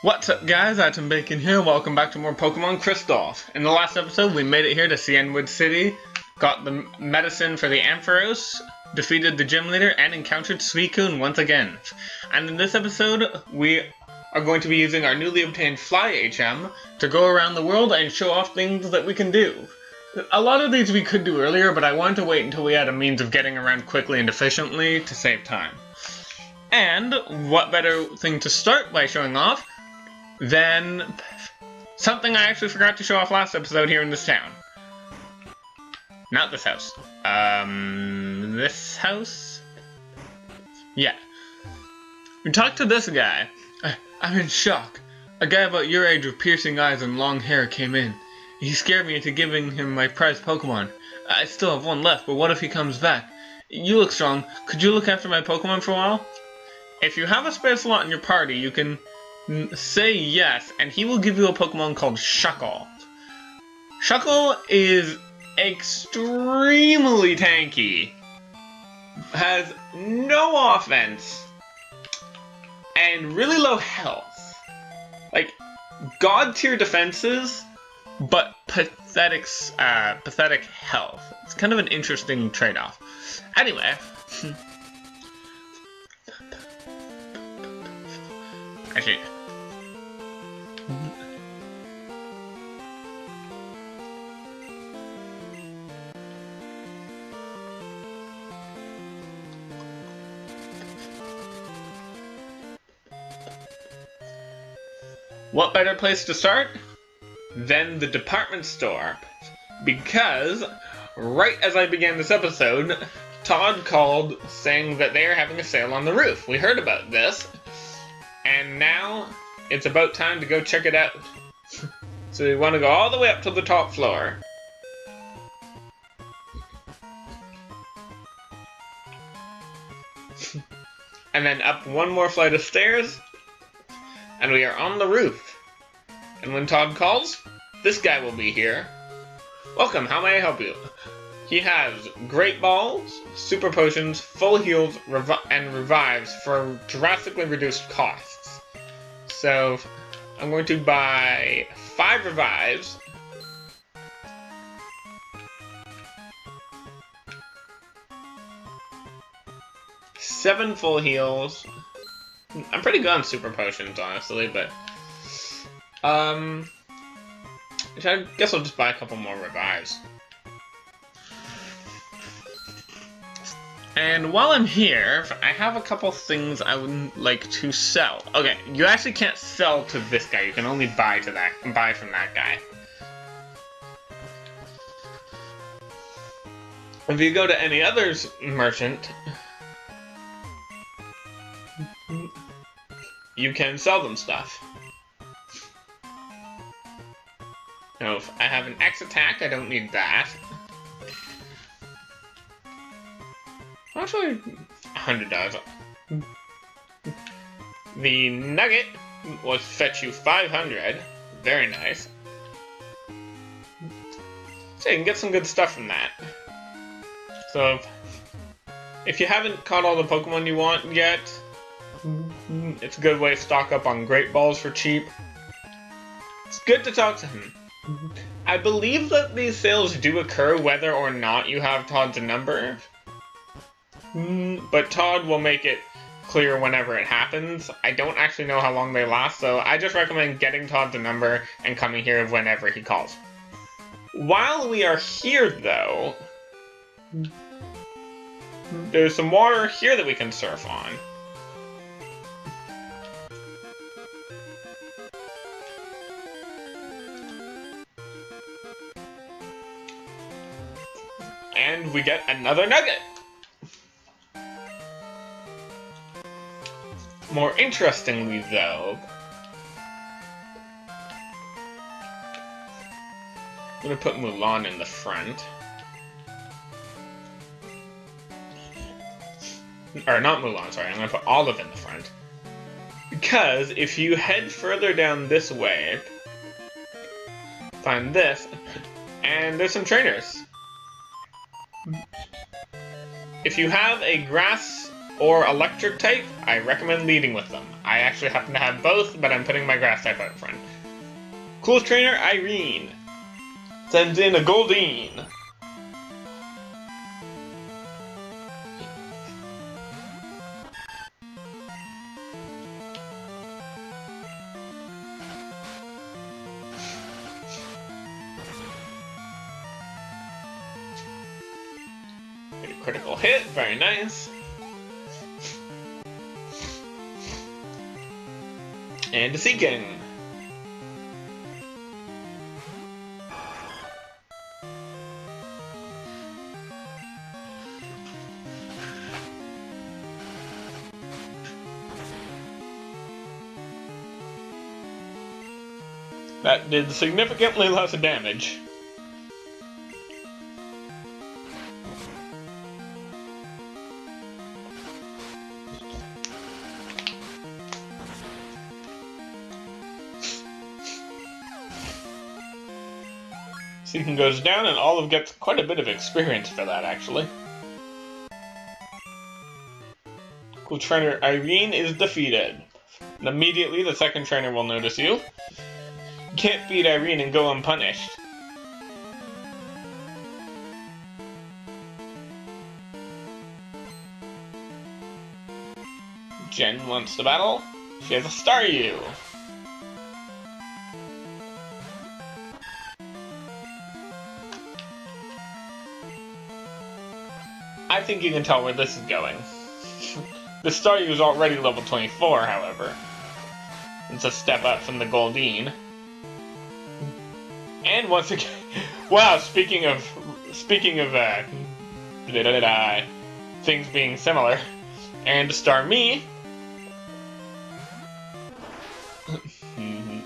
What's up guys, Atom Bacon here, welcome back to more Pokemon Crystal. In the last episode, we made it here to Cianwood City, got the medicine for the Ampharos, defeated the gym leader, and encountered Suicune once again. And in this episode, we are going to be using our newly obtained Fly HM to go around the world and show off things that we can do. A lot of these we could do earlier, but I wanted to wait until we had a means of getting around quickly and efficiently to save time. And what better thing to start by showing off than something I actually forgot to show off last episode here in this town. Not this house. This house? Yeah. We talked to this guy. I'm in shock. A guy about your age with piercing eyes and long hair came in. He scared me into giving him my prized Pokemon. I still have one left, but what if he comes back? You look strong. Could you look after my Pokemon for a while? If you have a spare slot in your party, you can say yes, and he will give you a Pokemon called Shuckle. Shuckle is extremely tanky, has no offense, and really low health. Like, god-tier defenses, but pathetic health. It's kind of an interesting trade-off. Anyway, actually, what better place to start than the department store? Because right as I began this episode, Todd called saying that they are having a sale on the roof. We heard about this, and now it's about time to go check it out. So we want to go all the way up to the top floor. And then up one more flight of stairs, and we are on the roof. And when Todd calls, this guy will be here. Welcome, how may I help you? He has Great Balls, Super Potions, Full Heals, and Revives for drastically reduced costs. So, I'm going to buy 5 Revives. Seven Full Heals. I'm pretty good on Super Potions, honestly, but I guess I'll just buy a couple more Revives. And while I'm here, I have a couple things I would like to sell. Okay, you actually can't sell to this guy. You can only buy from that guy. If you go to any other merchant, you can sell them stuff. Now, if I have an X attack, I don't need that. Actually, $100. The Nugget will fetch you 500. Very nice. So you can get some good stuff from that. So, if you haven't caught all the Pokemon you want yet, it's a good way to stock up on Great Balls for cheap. It's good to talk to him. I believe that these sales do occur whether or not you have Todd's number. But Todd will make it clear whenever it happens. I don't actually know how long they last, so I just recommend getting Todd's number and coming here whenever he calls. While we are here, though, there's some water here that we can surf on. And we get another nugget! More interestingly, though, I'm gonna put Mulan in the front. Or not Mulan, sorry, I'm gonna put Olive in the front. Because if you head further down this way, find this, and there's some trainers. If you have a grass or electric type, I recommend leading with them. I actually happen to have both, but I'm putting my grass type out front. Coolest trainer, Irene. Sends in a Goldeen. Critical hit, very nice. And a Seeking. That did significantly less damage. Seeking goes down, and Olive gets quite a bit of experience for that, actually. Cool trainer Irene is defeated. And immediately, the second trainer will notice you. You can't beat Irene and go unpunished. Jen wants to battle. She has a Staryu. I think you can tell where this is going. The Staryu is already level 24, however. It's a step up from the Goldeen. And once again, wow, speaking of things being similar, and Starmie,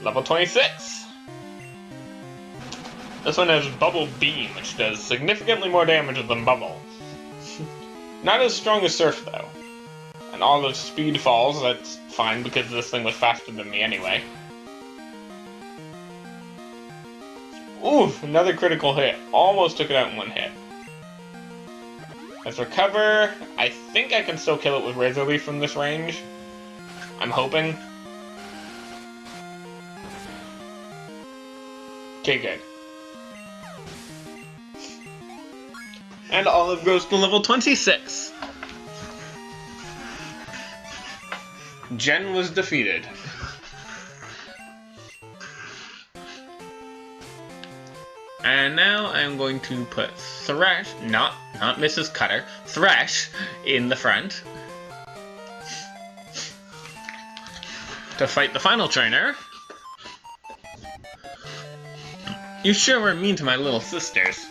level 26. This one has Bubble Beam, which does significantly more damage than Bubble. Not as strong as Surf, though. And all the speed falls, that's fine, because this thing was faster than me anyway. Ooh, another critical hit. Almost took it out in one hit. Let's recover. I think I can still kill it with Razor Leaf from this range. I'm hoping. Okay, good. And Olive goes to level 26. Jen was defeated. And now I'm going to put Thresh, not Mrs. Cutter, Thresh in the front to fight the final trainer. You sure were mean to my little sisters.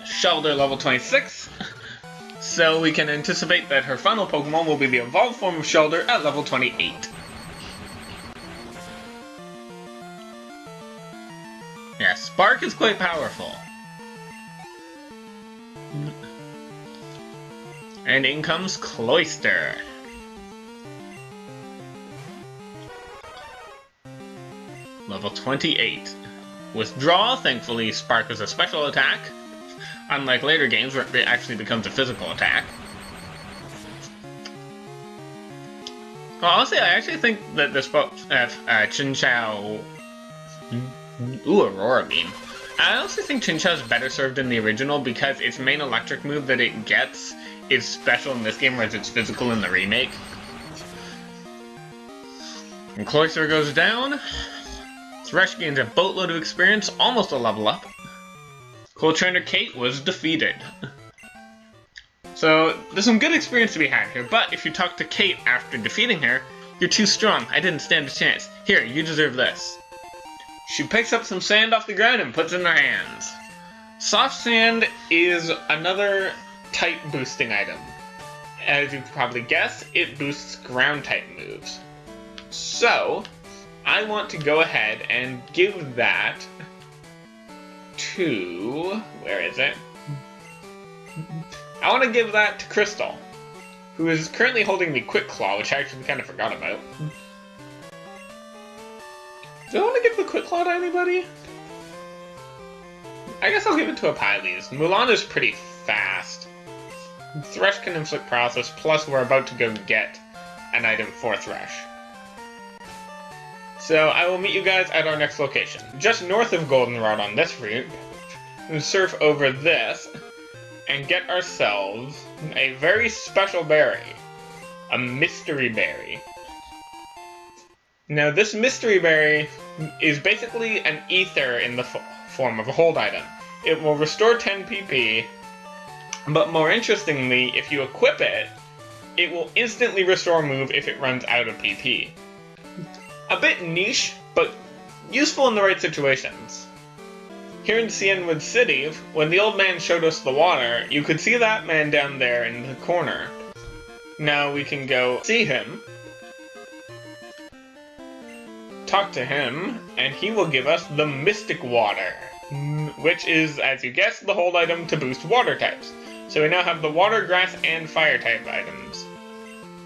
Shelder level 26, so we can anticipate that her final Pokemon will be the evolved form of Shelder at level 28. Yeah, Spark is quite powerful. And in comes Cloyster. Level 28. Withdraw, thankfully Spark is a special attack. Unlike later games where it actually becomes a physical attack. Well, honestly, I actually think that this Chinchou... Ooh, Aurora Beam. I honestly think Chinchou is better served in the original because its main electric move that it gets is special in this game, whereas it's physical in the remake. And Cloyster goes down. Thresh gains a boatload of experience, almost a level up. Cool Trainer Kate was defeated. So, there's some good experience to be had here, but if you talk to Kate after defeating her, you're too strong, I didn't stand a chance. Here, you deserve this. She picks up some sand off the ground and puts it in her hands. Soft Sand is another type boosting item. As you can probably guess, it boosts ground type moves. So, I want to go ahead and give that to... where is it? I want to give that to Crystal, who is currently holding the Quick Claw, which I actually kind of forgot about. Do I want to give the Quick Claw to anybody? I guess I'll give it to a Pyles. Mulan is pretty fast. Thresh can inflict paralysis, plus we're about to go get an item for Thresh. So I will meet you guys at our next location. Just north of Goldenrod on this route, we'll surf over this, and get ourselves a very special berry. A mystery berry. Now this mystery berry is basically an ether in the form of a hold item. It will restore 10 PP, but more interestingly, if you equip it, it will instantly restore a move if it runs out of PP. A bit niche, but useful in the right situations. Here in Cianwood City, when the old man showed us the water, you could see that man down there in the corner. Now we can go see him, talk to him, and he will give us the Mystic Water, which is, as you guessed, the hold item to boost water types. So we now have the water, grass, and fire type items.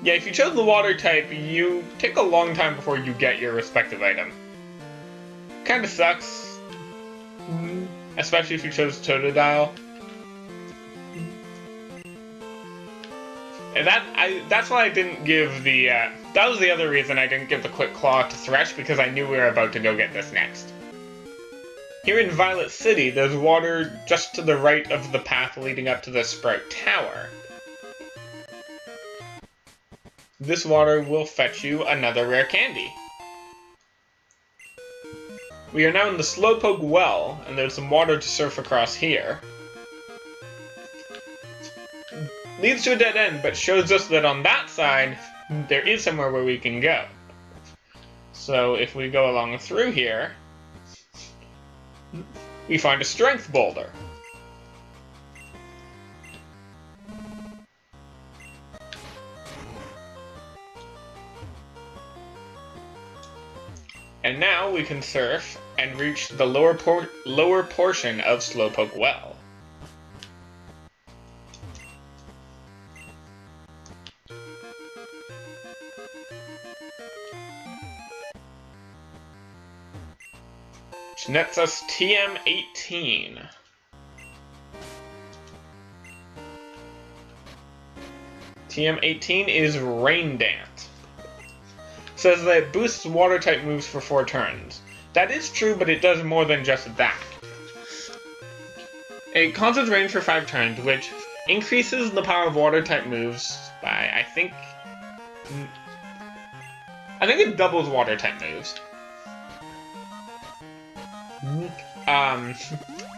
Yeah, if you chose the water type, you take a long time before you get your respective item. Kinda sucks. Especially if you chose Totodile. And that's why I didn't give the, that was the other reason I didn't give the Quick Claw to Thresh, because I knew we were about to go get this next. Here in Violet City, there's water just to the right of the path leading up to the Sprout Tower. This water will fetch you another rare candy. We are now in the Slowpoke Well, and there's some water to surf across here. Leads to a dead end, but shows us that on that side, there is somewhere where we can go. So if we go along through here, we find a Strength Boulder. And now we can surf and reach the lower portion of Slowpoke Well. Which nets us TM18. TM18 is Rain Dance. Says that it boosts water-type moves for 4 turns. That is true, but it does more than just that. It causes rain for 5 turns, which increases the power of water-type moves by, I think it doubles water-type moves.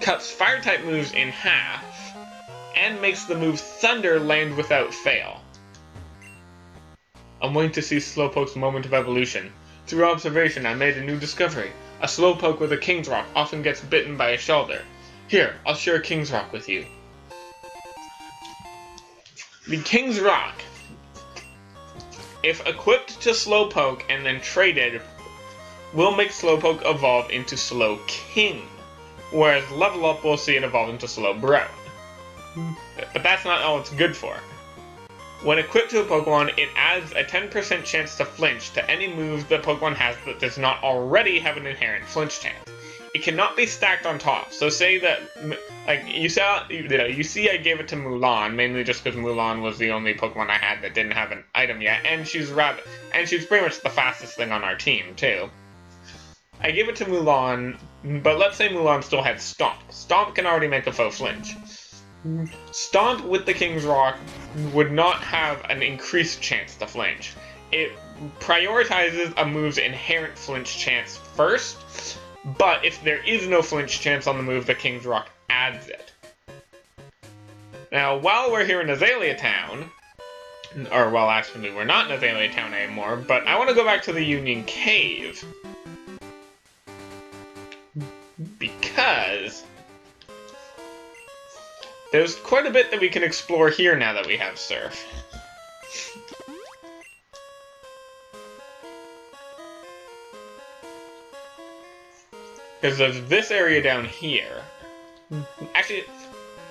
Cuts fire-type moves in half, and makes the move Thunder land without fail. I'm waiting to see Slowpoke's moment of evolution. Through observation, I made a new discovery. A Slowpoke with a King's Rock often gets bitten by a shoulder. Here, I'll share a King's Rock with you. The King's Rock, if equipped to Slowpoke and then traded, will make Slowpoke evolve into Slowking, whereas Level Up will see it evolve into Slowbro. But that's not all it's good for. When equipped to a Pokemon, it adds a 10% chance to flinch to any move the Pokemon has that does not already have an inherent flinch chance. It cannot be stacked on top. So say that, like, you see I gave it to Mulan, mainly just because Mulan was the only Pokemon I had that didn't have an item yet, and she's pretty much the fastest thing on our team, too. I gave it to Mulan, but let's say Mulan still had Stomp. Stomp can already make a faux flinch. Stomp with the King's Rock would not have an increased chance to flinch. It prioritizes a move's inherent flinch chance first, but if there is no flinch chance on the move, the King's Rock adds it. Now, while we're here in Azalea Town, or well, actually we're not in Azalea Town anymore, but I want to go back to the Union Cave. Because there's quite a bit that we can explore here now that we have Surf. Because there's this area down here. Actually,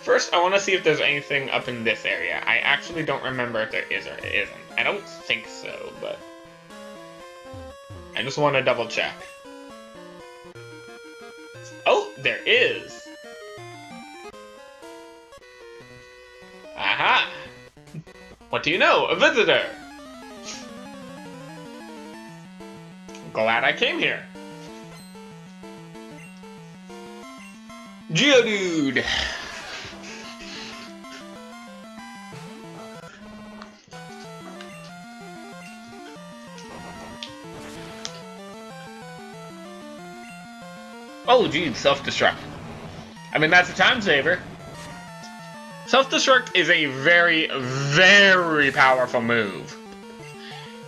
first I want to see if there's anything up in this area. I actually don't remember if there is or isn't. I don't think so, but I just want to double check. Oh, there is. Aha! What do you know? A visitor! Glad I came here. Geodude! Oh, geez, self-destruct. I mean, that's a time saver. Self-destruct is a very, very powerful move.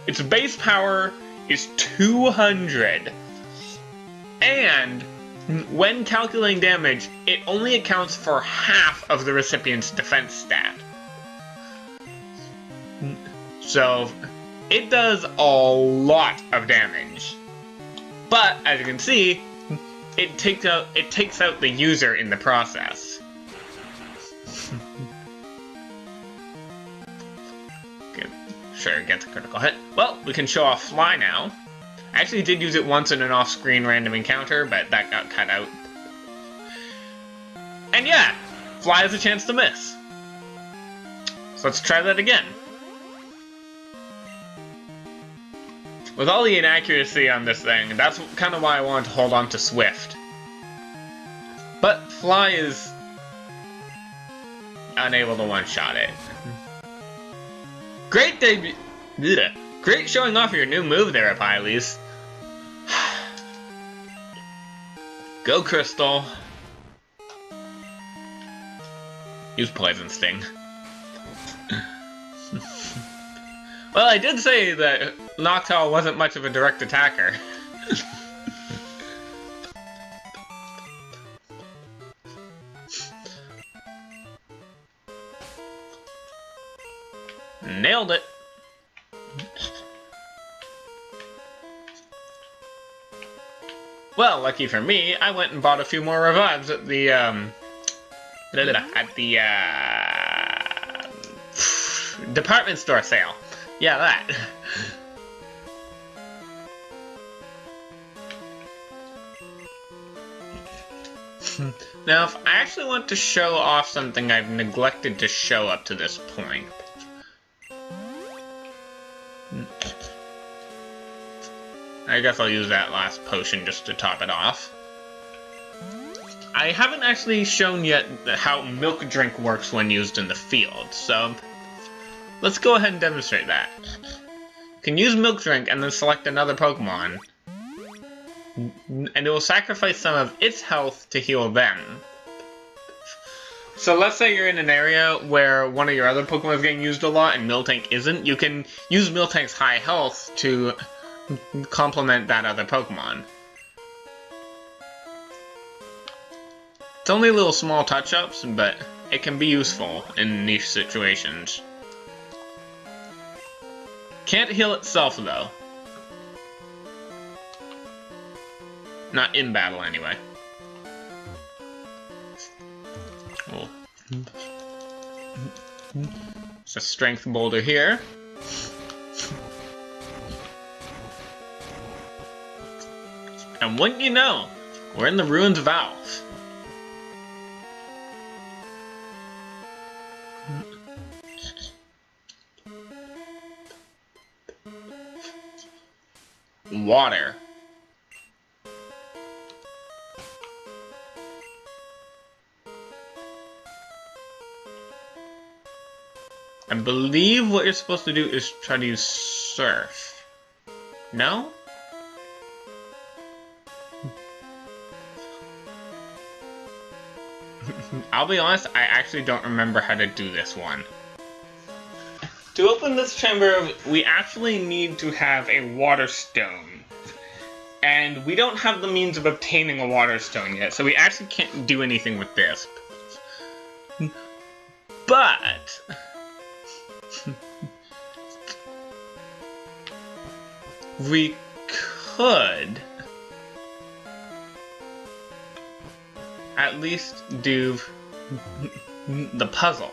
Its base power is 200. And when calculating damage, it only accounts for half of the recipient's defense stat. So, it does a lot of damage. But, as you can see, it takes out the user in the process. Okay, sure, it gets a critical hit. Well, we can show off Fly now. I actually did use it once in an off-screen random encounter, but that got cut out. And yeah, Fly has a chance to miss. So let's try that again. With all the inaccuracy on this thing, that's kind of why I wanted to hold on to Swift. But Fly is unable to one-shot it. Great debut! Blech. Great showing off your new move there, Elise. Go, Crystal. Use Poison Sting. Well, I did say that Noctowl wasn't much of a direct attacker. Nailed it. Well, lucky for me, I went and bought a few more revives at the department store sale. Yeah, that. Now, if I actually want to show off something I've neglected to show up to this point. I guess I'll use that last potion just to top it off. I haven't actually shown yet how Milk Drink works when used in the field, so let's go ahead and demonstrate that. You can use Milk Drink and then select another Pokemon, and it will sacrifice some of its health to heal them. So let's say you're in an area where one of your other Pokemon is getting used a lot and Miltank isn't. You can use Miltank's high health to complement that other Pokemon. It's only little small touch-ups, but it can be useful in niche situations. Can't heal itself, though. Not in battle, anyway. Oh. It's a strength boulder here. And wouldn't you know, we're in the ruins of Alph. Water. I believe what you're supposed to do is try to use Surf. No? I'll be honest, I actually don't remember how to do this one. To open this chamber, we actually need to have a water stone. And we don't have the means of obtaining a water stone yet, so we actually can't do anything with this. But we could at least do the puzzle.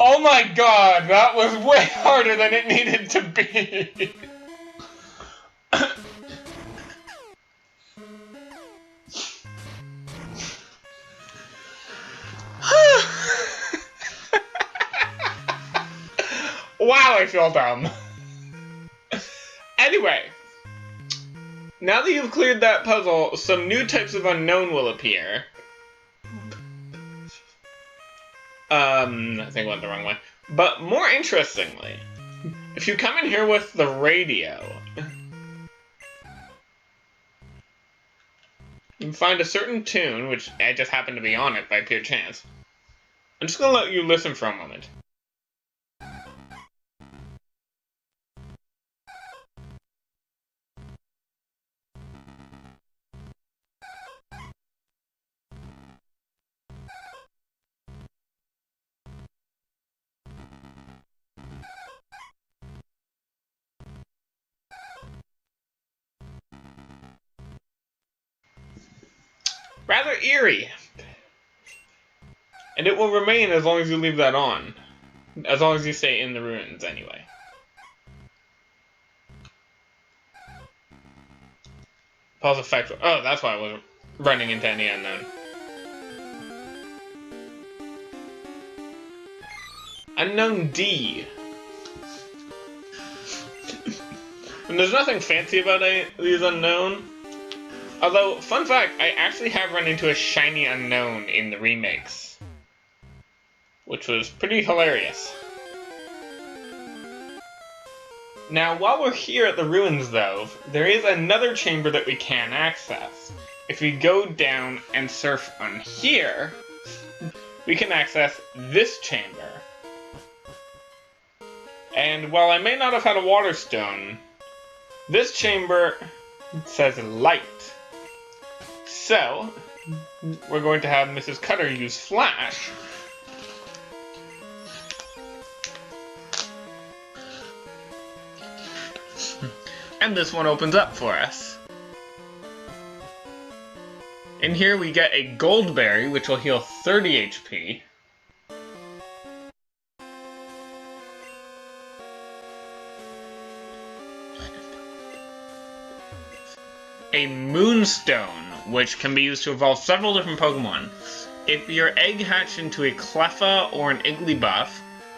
Oh my god, that was way harder than it needed to be. Wow, I feel dumb. Anyway, now that you've cleared that puzzle, some new types of unknown will appear. I think I went the wrong way. But more interestingly, if you come in here with the radio, you can find a certain tune, which I just happened to be on it by pure chance. I'm just gonna let you listen for a moment. Rather eerie. And it will remain as long as you leave that on. As long as you stay in the ruins, anyway. Pause effect. Oh, that's why I wasn't running into any unknown. Unknown D. And there's nothing fancy about these unknown. Although, fun fact, I actually have run into a shiny unknown in the remakes. Which was pretty hilarious. Now, while we're here at the ruins, though, there is another chamber that we can access. If we go down and surf on here, we can access this chamber. And while I may not have had a water stone, this chamber says light. So, we're going to have Mrs. Cutter use Flash. And this one opens up for us. In here we get a gold berry, which will heal 30 HP. A moonstone, which can be used to evolve several different Pokemon. If your egg hatched into a Cleffa or an Igglybuff,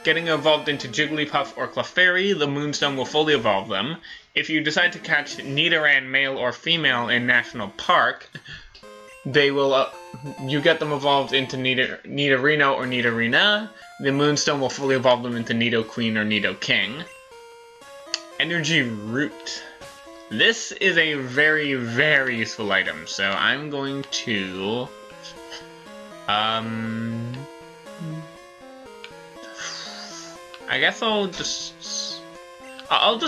getting evolved into Jigglypuff or Clefairy, the moonstone will fully evolve them. If you decide to catch Nidoran male or female in National Park, they will you get them evolved into Nidorino or Nidorina. The moonstone will fully evolve them into Nidoqueen or Nidoking. Energy Root. This is a very, very useful item, so I'm going to... I guess I'll just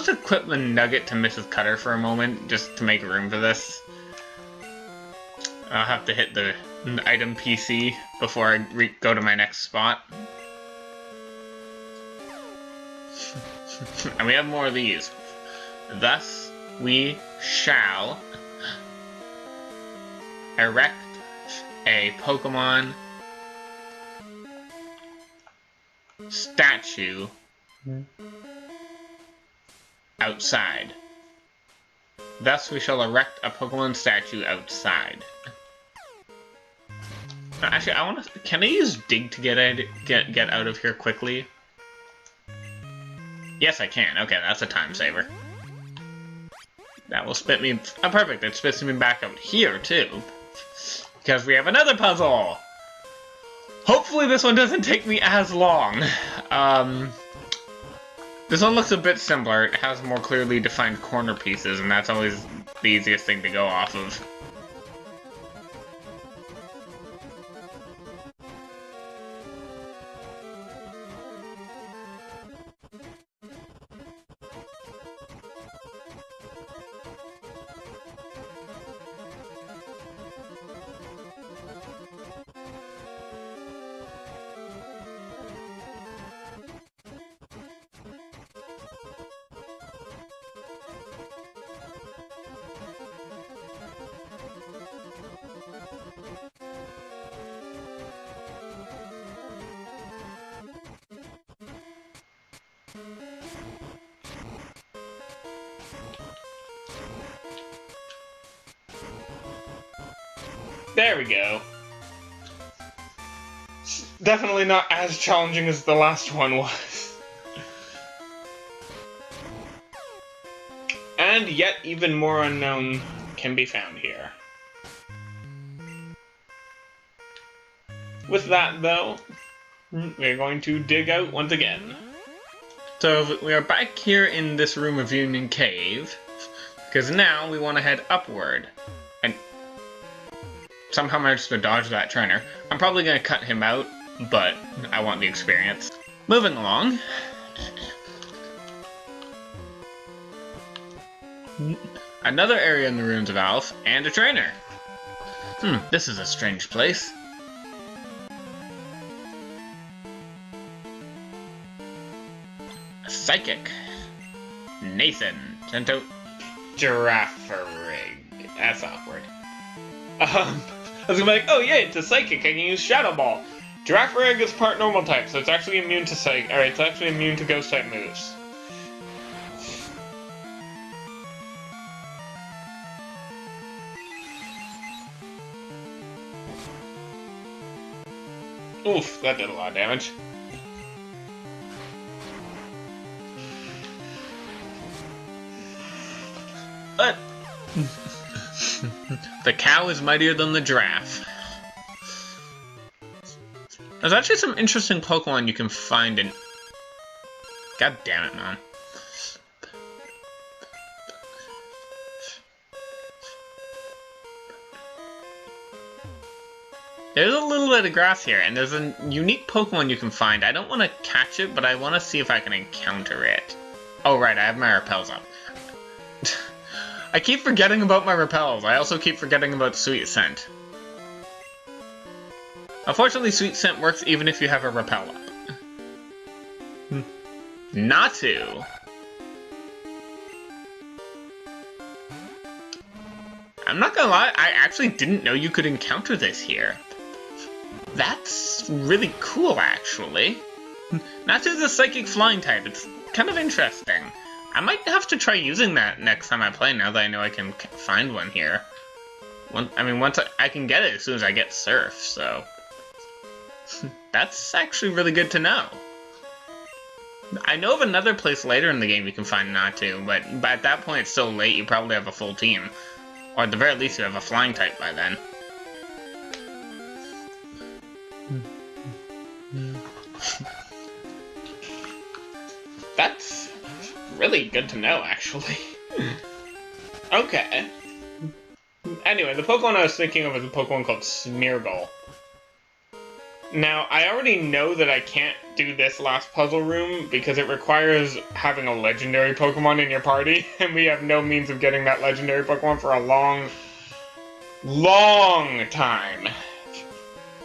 equip the nugget to Mrs. Cutter for a moment, just to make room for this. I'll have to hit the item PC before I go to my next spot. And we have more of these. Thus, we shall erect a Pokemon statue outside. Thus, we shall erect a Pokemon statue outside. Actually, I want to. Can I use Dig to get out of here quickly? Yes, I can. Okay, that's a time saver. That will spit me. Oh, perfect. It spits me back out here too, because we have another puzzle. Hopefully, this one doesn't take me as long. This one looks a bit simpler. It has more clearly defined corner pieces, and that's always the easiest thing to go off of. There we go. Definitely not as challenging as the last one was. And yet even more unknown can be found here. With that though, we're going to dig out once again. So we are back here in this room of Union Cave, because now we want to head upward. And somehow managed to dodge that trainer. I'm probably going to cut him out, but I want the experience. Moving along. Another area in the Ruins of Alph, and a trainer. This is a strange place. A psychic. Nathan. Sent out Giraffe-rig. That's awkward. I was gonna be like, oh yeah, it's a psychic, I can use Shadow Ball. Giraffe-rig is part normal type, so it's actually immune to it's actually immune to ghost type moves. Oof, that did a lot of damage. But the cow is mightier than the giraffe. There's actually some interesting Pokemon you can find in... God damn it, man. There's a little bit of grass here, and there's a unique Pokemon you can find. I don't want to catch it, but I want to see if I can encounter it. Oh right, I have my repels up. I keep forgetting about my repels. I also keep forgetting about Sweet Scent. Unfortunately, Sweet Scent works even if you have a repel up. Natu. I'm not gonna lie, I actually didn't know you could encounter this here. That's really cool, actually. Natu's a psychic flying type. It's kind of interesting. I might have to try using that next time I play, now that I know I can find one here. Once I can get it as soon as I get Surf, so... That's actually really good to know. I know of another place later in the game you can find Natu, but at that point it's so late you probably have a full team. Or at the very least you have a flying type by then. That's really good to know, actually. Okay. Anyway, the Pokemon I was thinking of is a Pokemon called Smeargle. Now, I already know that I can't do this last puzzle room because it requires having a legendary Pokemon in your party, and we have no means of getting that legendary Pokemon for a long, long time.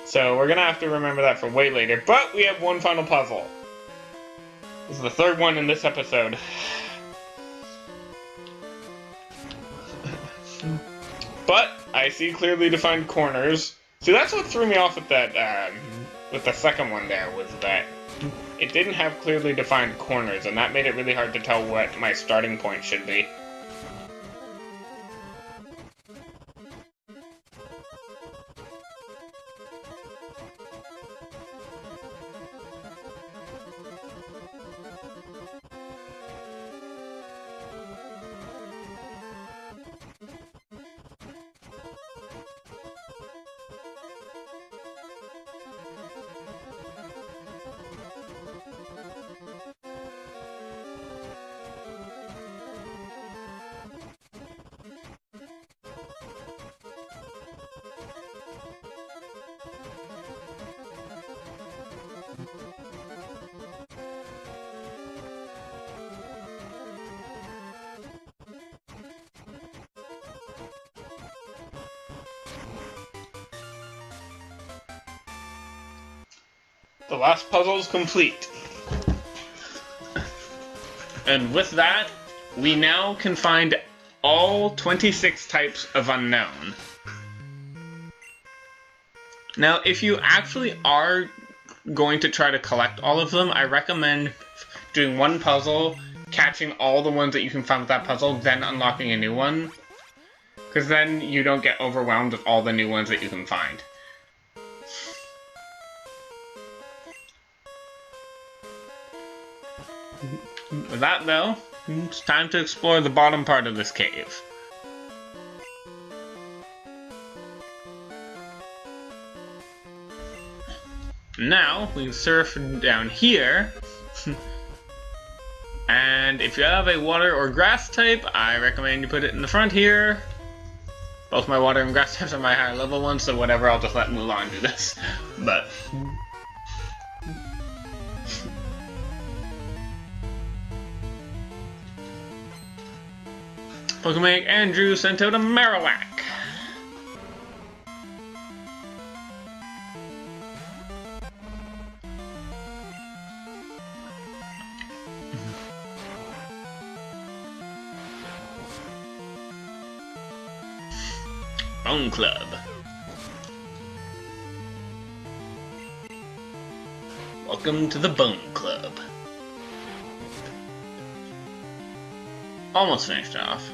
So we're gonna have to remember that for way later, but we have one final puzzle. This is the third one in this episode. But I see clearly defined corners. See, that's what threw me off with that, with the second one there, was that it didn't have clearly defined corners, and that made it really hard to tell what my starting point should be. The last puzzle is complete. And with that, we now can find all 26 types of unknown. Now, if you actually are going to try to collect all of them, I recommend doing one puzzle, catching all the ones that you can find with that puzzle, then unlocking a new one. Because then you don't get overwhelmed with all the new ones that you can find. With that, though, it's time to explore the bottom part of this cave. Now, we surf down here. And if you have a water or grass type, I recommend you put it in the front here. Both my water and grass types are my higher level ones, so whatever, I'll just let Mulan do this. But Pokemon Andrew sent out a Marowak. Bone Club. Welcome to the Bone Club. Almost finished off.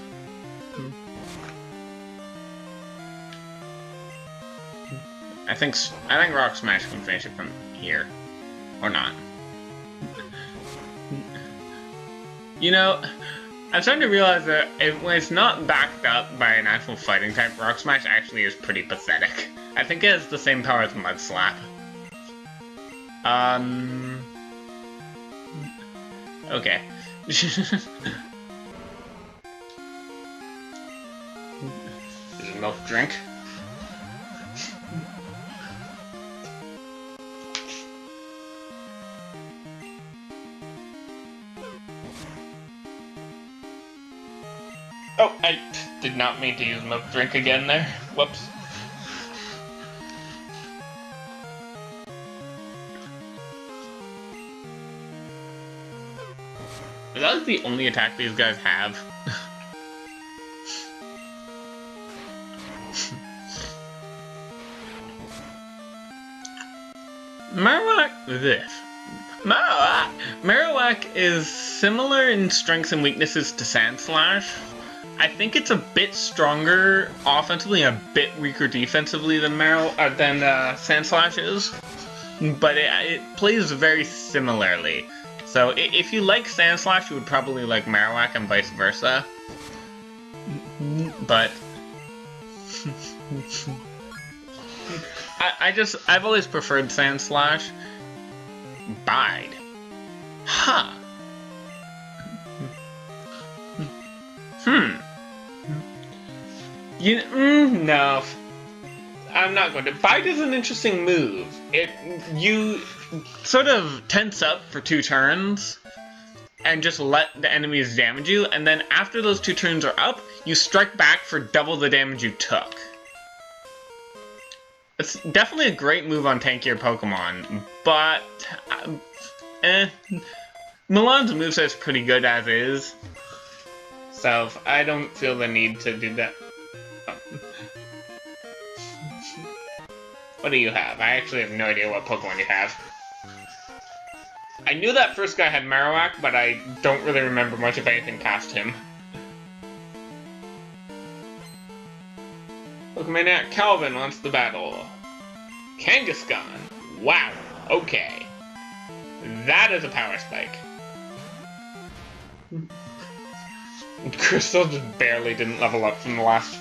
I think Rock Smash can finish it from here, or not. You know, I'm starting to realize that when it's not backed up by an actual fighting type, Rock Smash actually is pretty pathetic. I think it has the same power as Mud Slap. Okay. Milk drink. Oh, I did not mean to use milk drink again there. Whoops. Is that the only attack these guys have? Marowak is similar in strengths and weaknesses to Sandslash. I think it's a bit stronger offensively and a bit weaker defensively than Sandslash is, but it plays very similarly. So if you like Sandslash, you would probably like Marowak and vice versa. But I've always preferred Sandslash. Bide. Huh. No. I'm not going to. Bite is an interesting move. You sort of tense up for 2 turns and just let the enemies damage you, and then after those 2 turns are up, you strike back for double the damage you took. It's definitely a great move on tankier Pokemon, but Milan's moveset is pretty good as is, so I don't feel the need to do that. Oh. What do you have? I actually have no idea what Pokemon you have. I knew that first guy had Marowak, but I don't really remember much of anything past him. Pokemon Calvin wants the battle. Kangaskhan. Wow. Okay. That is a power spike. Crystal just barely didn't level up from the last...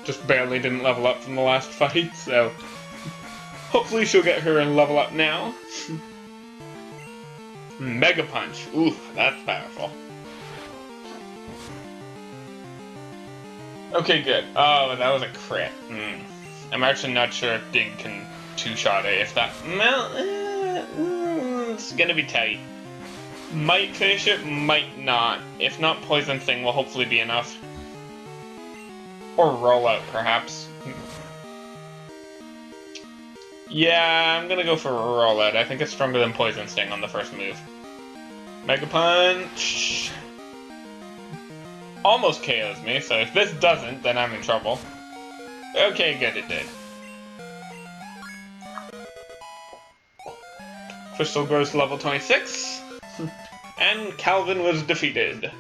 just barely didn't level up from the last fight, so... hopefully she'll get her and level up now. Mega Punch. Ooh, that's powerful. Okay, good. Oh, that was a crit. I'm actually not sure if Dig can 2-shot it. If that... well, it's gonna be tight. Might finish it, might not. If not, Poison Sting will hopefully be enough. Or Rollout, perhaps. Yeah, I'm gonna go for Rollout. I think it's stronger than Poison Sting on the first move. Mega Punch... almost KOs me, so if this doesn't, then I'm in trouble. Okay, good, it did. Crystal grows to level 26. And Calvin was defeated.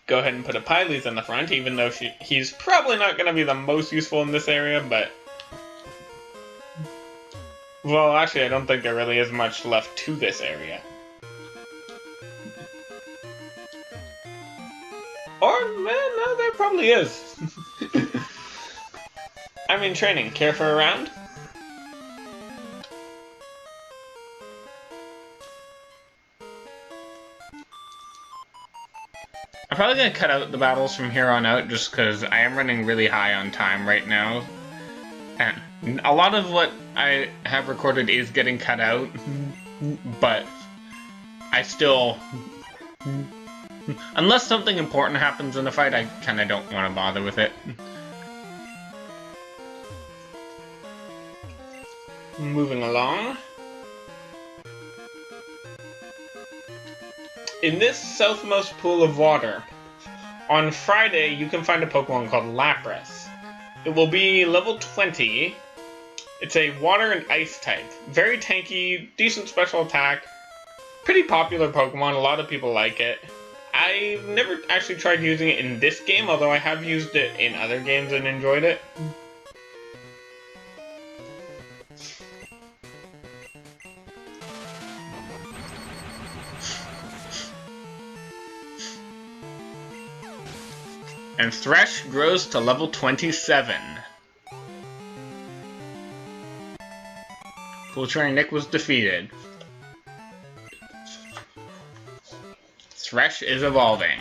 go ahead and put a Pyles in the front, even though he's probably not going to be the most useful in this area, but... Well, actually, I don't think there really is much left to this area. Or, no, there probably is. I'm in training. Care for a round? I'm probably going to cut out the battles from here on out just because I am running really high on time right now. And a lot of what I have recorded is getting cut out, but I still... Unless something important happens in the fight, I kind of don't want to bother with it. Moving along. In this southmost pool of water, on Friday you can find a Pokemon called Lapras. It will be level 20. It's a water and ice type. Very tanky, decent special attack. Pretty popular Pokemon, a lot of people like it. I've never actually tried using it in this game, although I have used it in other games and enjoyed it. And Thresh grows to level 27. Full Train Nick was defeated. Thresh is evolving.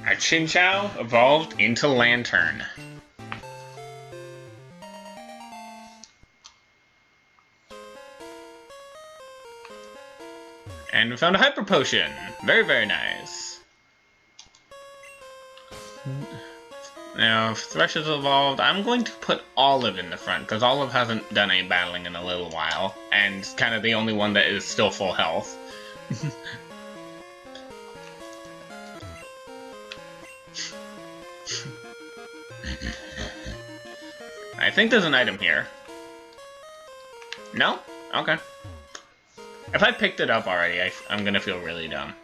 Our Chinchou evolved into Lantern. And we found a Hyper Potion. Very, very nice. Now, if Thresh is evolved, I'm going to put Olive in the front, because Olive hasn't done any battling in a little while, and it's kind of the only one that is still full health. I think there's an item here. No? Okay. If I picked it up already, I'm gonna feel really dumb.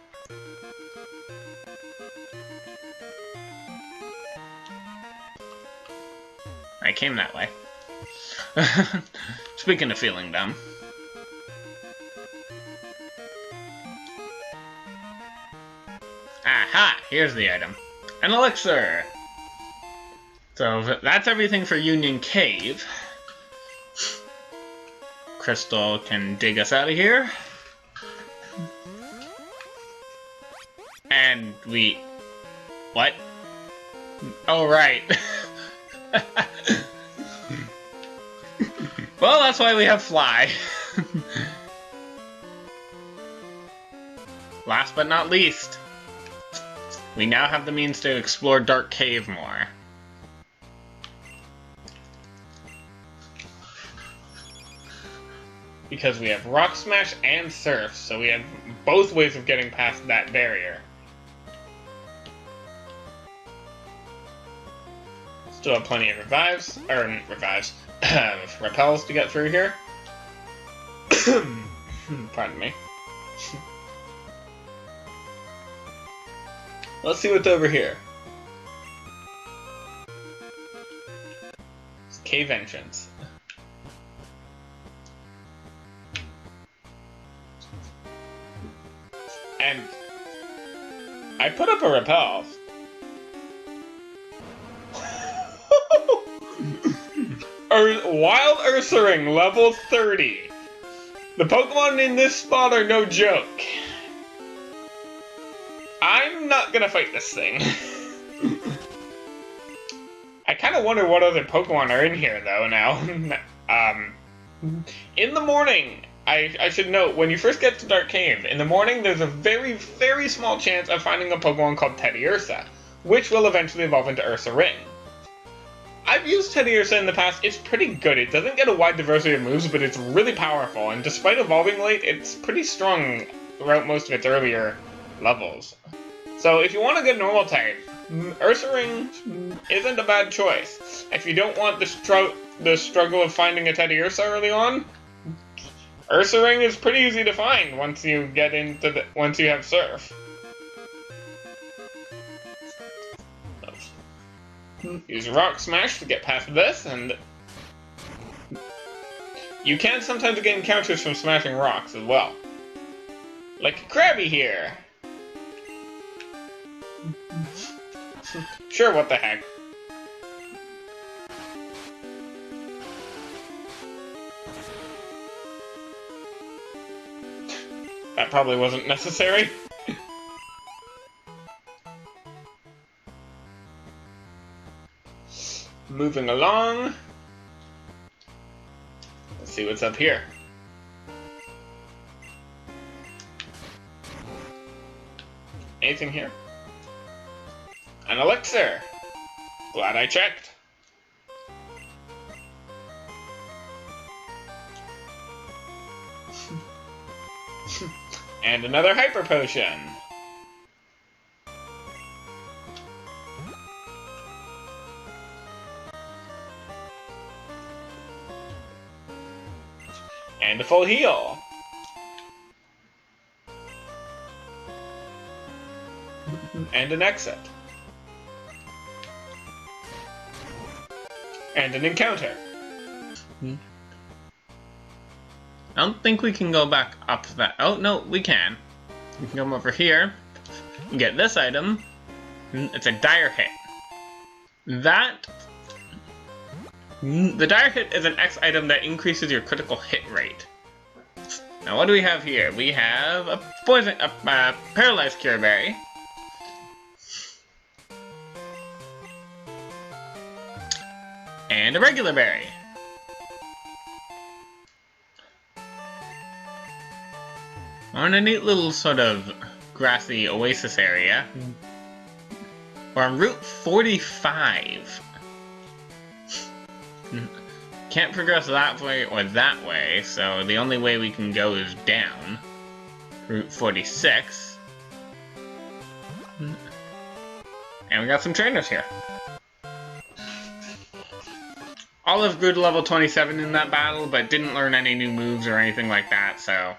I came that way. Speaking of feeling dumb. Aha! Here's the item. An elixir! So that's everything for Union Cave. Crystal can dig us out of here. And we... What? Oh, right. Well, that's why we have Fly. Last but not least, we now have the means to explore Dark Cave more. Because we have Rock Smash and Surf, so we have both ways of getting past that barrier. Still have plenty of repels to get through here. Pardon me. Let's see what's over here. It's cave entrance. And I put up a repel. Wild Ursaring, level 30. The Pokemon in this spot are no joke. I'm not gonna fight this thing. I kind of wonder what other Pokemon are in here, though, now. In the morning, I should note, when you first get to Dark Cave, in the morning there's a very, very small chance of finding a Pokemon called Teddiursa, which will eventually evolve into Ursaring. I've used Teddiursa in the past. It's pretty good. It doesn't get a wide diversity of moves, but it's really powerful, and despite evolving late, it's pretty strong throughout most of its earlier levels. So if you want a good normal type, Ursaring isn't a bad choice. If you don't want the struggle of finding a Teddy Ursa early on, Ursaring is pretty easy to find once you get into once you have Surf. Use Rock Smash to get past this, and you can sometimes get encounters from smashing rocks as well. Like Krabby here. Sure, what the heck. That probably wasn't necessary. Moving along. Let's see what's up here. Anything here? An elixir! Glad I checked. And another hyper potion. And a full heal. And an exit. And an encounter. I don't think we can go back up that. Oh, no, we can. We can come over here and get this item. It's a dire hit. The dire hit is an X item that increases your critical hit rate. Now, what do we have here? We have a paralyzed cure berry. And a regular berry. We're in a neat little sort of grassy oasis area. We're on Route 45. Can't progress that way or that way, so the only way we can go is down. Route 46. And we got some trainers here. Olive grew to level 27 in that battle, but didn't learn any new moves or anything like that, so...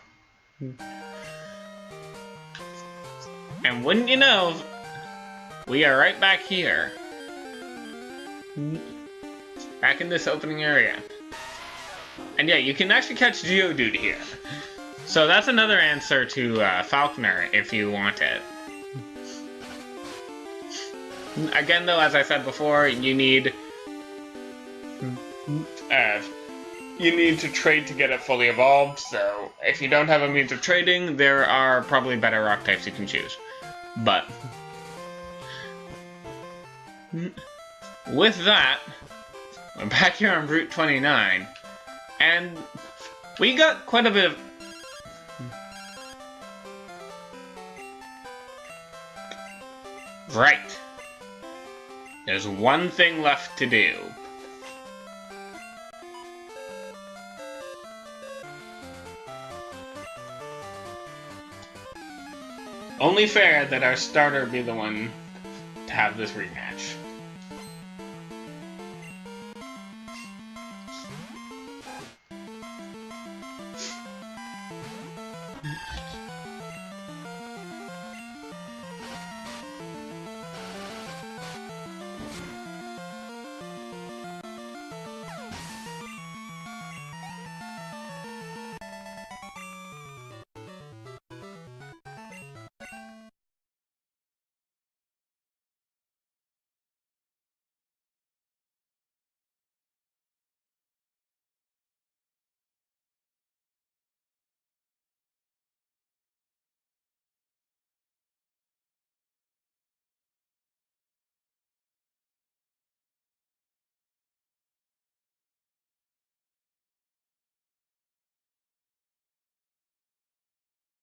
And wouldn't you know, we are right back here. Back in this opening area. And yeah, you can actually catch Geodude here. So that's another answer to Falconer, if you want it. Again though, as I said before, you need to trade to get it fully evolved, so if you don't have a means of trading, there are probably better rock types you can choose. But with that, we're back here on Route 29, and we got quite a bit of... Right. There's one thing left to do. Only fair that our starter be the one to have this rematch.